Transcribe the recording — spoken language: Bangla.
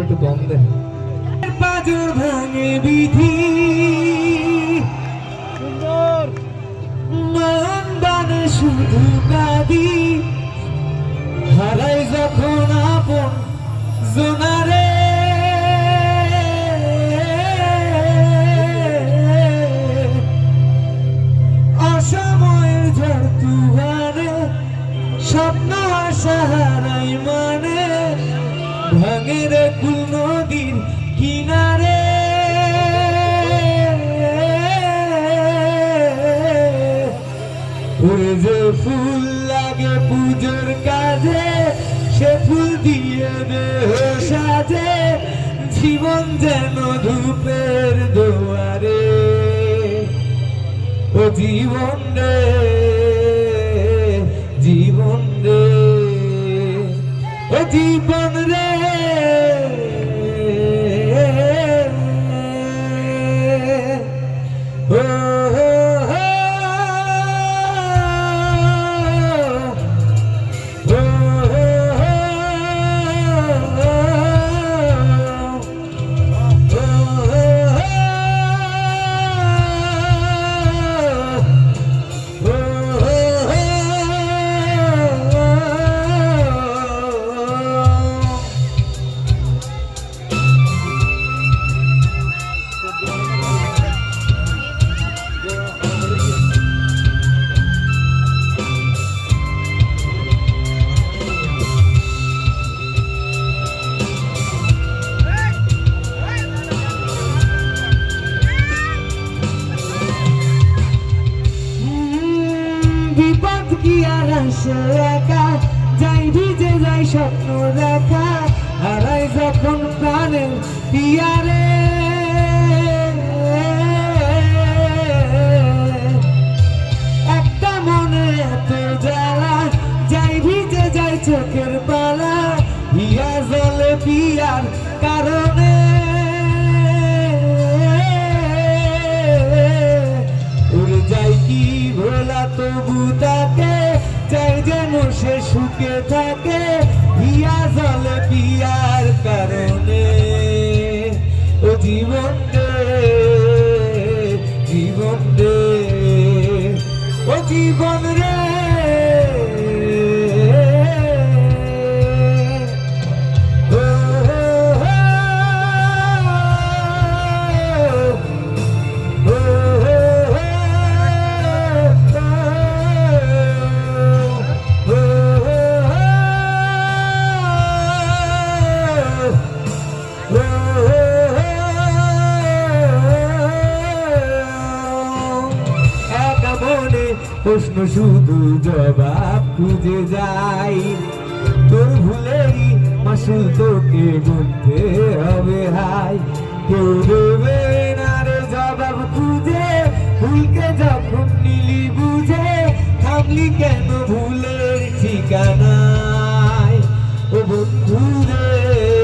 একটু কম দেন। পাজর ভাঙে বিধি নয়ন বানে শুধু কাঁদি হারাই যখন আপন জোনারে অসময়ের ঝড় তুফানে স্বপ্ন আশা হারাই মানে ভাঙে রে কুল নদীর কিনারে ওরে যে ফুল লাগে পুজোর কাজে সে ফুল দিয়ে দেহ সাজে জীবন যেন ধূপের দুয়ারে ও জীবন রে জীবন রে ও জীবন রে ও বিপদ কি আর আসে একা যাই ভিজে যাই স্বপ্ন দেখা হারাই যখন প্রাণের পিয়ারে একটা মনে এত জ্বালা যাই ভিজে যাই চোখের পালা হিয়া জলে পিয়ার কারণে উড়ে যাই কি ভোলা তবু তাকে চাই যেন সে সুখে থাকে হিয়া জলে পিয়ার কারণে ও জীবন রে জীবন রে ও জীবন রে প্রশ্ন শুধু জবাব খুঁজে যাই তোর ভুলেরই মাসুল তোকে গুনতে হবে হাই কেউ দেবে না রে জবাব খুঁজে ভুলকে যখন নিলি বুঝে থামলি কেন ভুলের ঠিকানায় ও বন্ধু রে